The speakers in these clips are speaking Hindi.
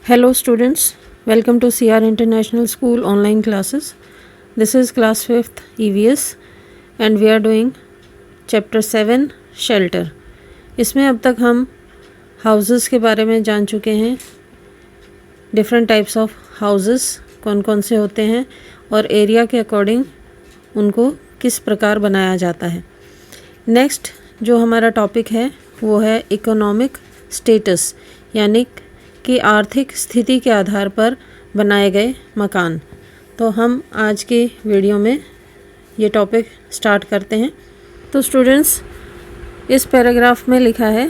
Hello students, welcome to CR International School online classes. This is class 5th EVS and we are doing chapter 7 shelter. इसमें अब तक हम houses के बारे में जान चुके हैं. Different types of houses कौन कौन से होते हैं और एरिया के अकॉर्डिंग उनको किस प्रकार बनाया जाता है. नेक्स्ट जो हमारा टॉपिक है वो है इकोनॉमिक स्टेटस, यानी कि आर्थिक स्थिति के आधार पर बनाए गए मकान. तो हम आज के वीडियो में ये टॉपिक स्टार्ट करते हैं. तो स्टूडेंट्स, इस पैराग्राफ में लिखा है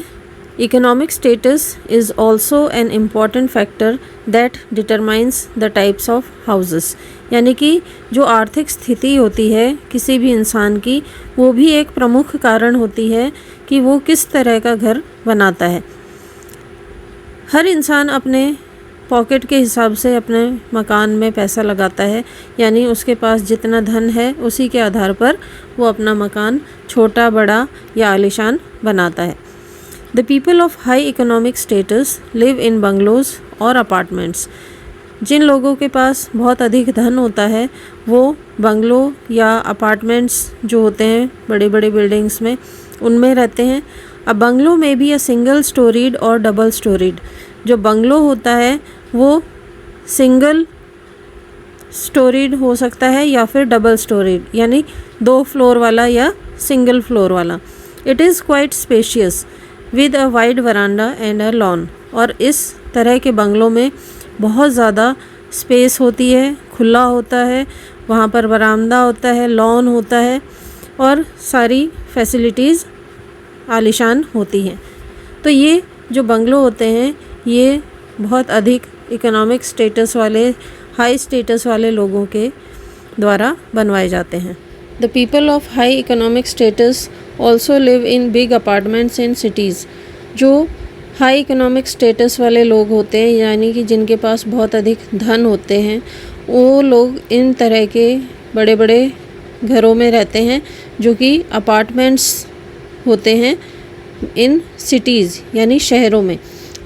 economic status is also an important factor that determines the types of houses. यानी कि जो आर्थिक स्थिति होती है किसी भी इंसान की, वो भी एक प्रमुख कारण होती है कि वो किस तरह का घर बनाता है. हर इंसान अपने पॉकेट के हिसाब से अपने मकान में पैसा लगाता है, यानी उसके पास जितना धन है उसी के आधार पर वो अपना मकान छोटा, बड़ा या आलीशान बनाता है. The people of high economic status live in bungalows और अपार्टमेंट्स. जिन लोगों के पास बहुत अधिक धन होता है वो बंगलो या अपार्टमेंट्स जो होते हैं बड़े बड़े बिल्डिंग्स में, उनमें रहते हैं. अब बंगलो में भी सिंगल स्टोरीड और डबल स्टोरीड. जो बंगलो होता है वो सिंगल स्टोरीड हो सकता है या फिर डबल स्टोरीड, यानी 2 फ्लोर वाला या सिंगल फ्लोर वाला. It is quite spacious with a wide veranda and a lawn. और इस तरह के बंगलों में बहुत ज़्यादा स्पेस होती है, खुला होता है, वहाँ पर वरांडा होता है, लॉन होता है और सारी फैसिलिटीज़ आलीशान होती हैं. तो ये जो बंगलो होते हैं ये बहुत अधिक इकोनॉमिक स्टेटस वाले, हाई स्टेटस वाले लोगों के द्वारा बनवाए जाते हैं. The people of high economic status also live in big apartments in cities. जो हाई इकोनॉमिक स्टेटस वाले लोग होते हैं, यानी कि जिनके पास बहुत अधिक धन होते हैं, वो लोग इन तरह के बड़े बड़े घरों में रहते हैं जो कि अपार्टमेंट्स होते हैं इन सिटीज़ यानी शहरों में.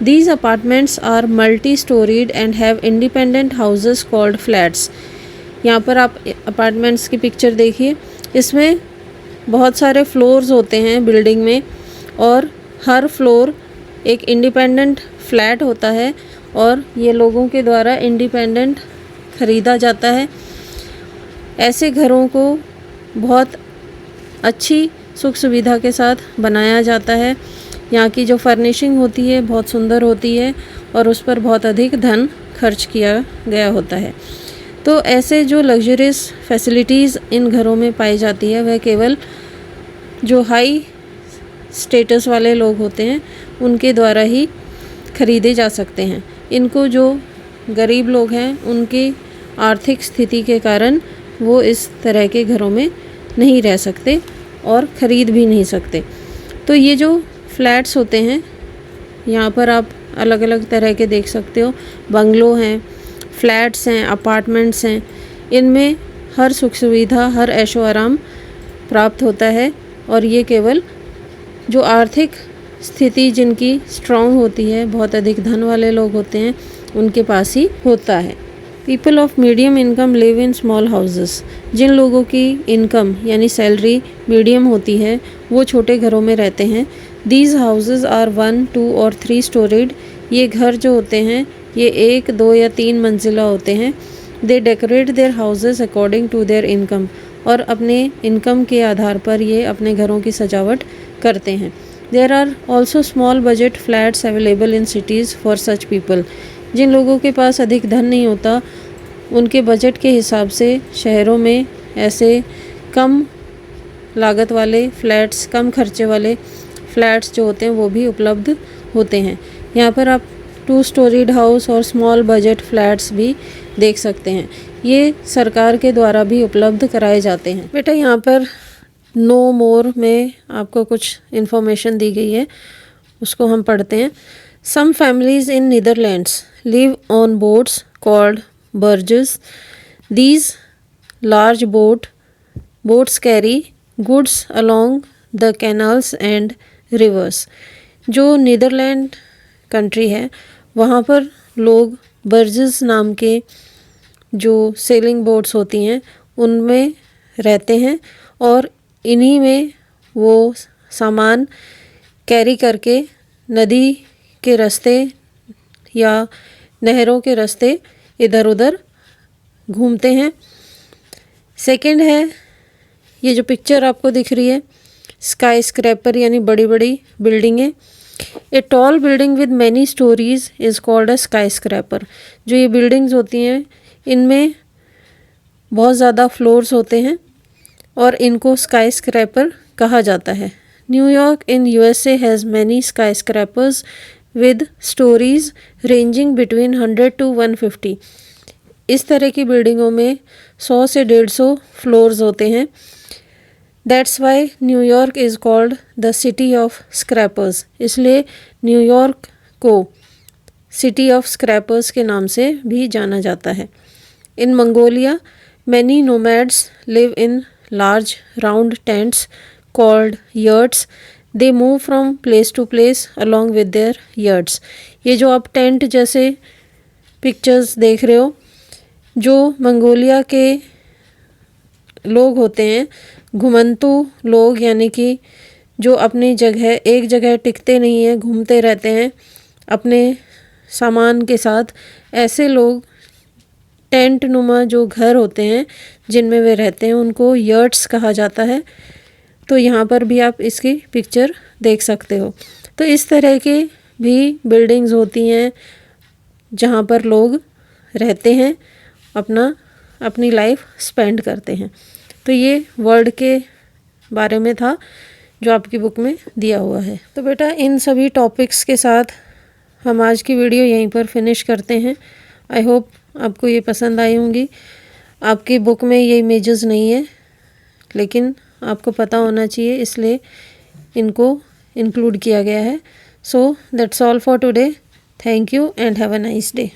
These apartments are multi storeyed and have independent houses called flats. यहाँ पर आप अपार्टमेंट्स की पिक्चर देखिए. इसमें बहुत सारे फ्लोर्स होते हैं बिल्डिंग में और हर फ्लोर एक इंडिपेंडेंट फ्लैट होता है और ये लोगों के द्वारा इंडिपेंडेंट ख़रीदा जाता है. ऐसे घरों को बहुत अच्छी सुख सुविधा के साथ बनाया जाता है. यहाँ की जो फर्निशिंग होती है बहुत सुंदर होती है और उस पर बहुत अधिक धन खर्च किया गया होता है. तो ऐसे जो लग्जरियस फैसिलिटीज़ इन घरों में पाई जाती है वह केवल जो हाई स्टेटस वाले लोग होते हैं उनके द्वारा ही खरीदे जा सकते हैं. इनको जो गरीब लोग हैं उनकी आर्थिक स्थिति के कारण वो इस तरह के घरों में नहीं रह सकते और ख़रीद भी नहीं सकते. तो ये जो फ्लैट्स होते हैं यहाँ पर आप अलग अलग तरह के देख सकते हो. बंगलो हैं, फ्लैट्स हैं, अपार्टमेंट्स हैं. इनमें हर सुख सुविधा, हर ऐशो आराम प्राप्त होता है और ये केवल जो आर्थिक स्थिति जिनकी स्ट्रॉन्ग होती है, बहुत अधिक धन वाले लोग होते हैं, उनके पास ही होता है. People of medium income live in small houses. जिन लोगों की इनकम यानी सैलरी मीडियम होती है वो छोटे घरों में रहते हैं. दीज हाउसेस आर 1, 2 और 3 स्टोरीड. ये घर जो होते हैं ये 1, 2 या 3 मंजिला होते हैं. They decorate their houses according to their income. और अपने इनकम के आधार पर ये अपने घरों की सजावट करते हैं. There are also small budget flats available in cities for such people. जिन लोगों के पास अधिक धन नहीं होता उनके बजट के हिसाब से शहरों में ऐसे कम लागत वाले फ्लैट्स, कम खर्चे वाले फ्लैट्स जो होते हैं वो भी उपलब्ध होते हैं. यहाँ पर आप 2 स्टोरीड हाउस और स्मॉल बजट फ्लैट्स भी देख सकते हैं. ये सरकार के द्वारा भी उपलब्ध कराए जाते हैं. बेटा यहाँ पर नो मोर में आपको कुछ इन्फॉर्मेशन दी गई है, उसको हम पढ़ते हैं. Some families in Netherlands live on boats called barges. These large boats carry goods along the canals and rivers. जो नीदरलैंड कंट्री है वहाँ पर लोग बर्जेस नाम के जो सेलिंग बोट्स होती हैं उनमें रहते हैं और इन्हीं में वो सामान कैरी करके नदी के रास्ते या नहरों के रास्ते इधर उधर घूमते हैं। सेकंड है, ये जो पिक्चर आपको दिख रही है स्काई स्क्रैपर यानी बड़ी बड़ी बिल्डिंगें। A tall building with many stories is called a sky scraper. जो ये बिल्डिंग्स होती हैं इनमें बहुत ज़्यादा फ्लोर्स होते हैं और इनको स्काई स्क्रैपर कहा जाता है। New York in USA has many sky scrapers with stories ranging between 100 to 150। इस तरह की बिल्डिंगों में 100 से 150 फ्लोर्स होते हैं। That's why New York is called the city of scrapers. इसलिए न्यूयॉर्क को सिटी ऑफ स्क्रैपर्स के नाम से भी जाना जाता है। In Mongolia many nomads live in large round tents called yurts. They move from place to place along with their yurts. ये जो आप टेंट जैसे पिक्चर्स देख रहे हो, जो मंगोलिया के लोग होते हैं, घुमंतू लोग, यानी कि जो अपनी जगह एक जगह टिकते नहीं हैं, घूमते रहते हैं अपने सामान के साथ, ऐसे लोग टेंट नुमा जो घर होते हैं जिनमें वे रहते हैं उनको यर्ट्स कहा जाता है। तो यहाँ पर भी आप इसकी पिक्चर देख सकते हो। तो इस तरह के भी बिल्डिंग्स होती हैं जहाँ पर लोग रहते हैं, अपनी लाइफ स्पेंड करते हैं। तो ये वर्ल्ड के बारे में था जो आपकी बुक में दिया हुआ है। तो बेटा इन सभी टॉपिक्स के साथ हम आज की वीडियो यहीं पर फिनिश करते हैं। आई होप आपको ये पसंद आई होंगी। आपकी बुक में ये इमेजेस नहीं है लेकिन आपको पता होना चाहिए इसलिए इनको इंक्लूड किया गया है। So that's all for today. Thank you and have a nice day.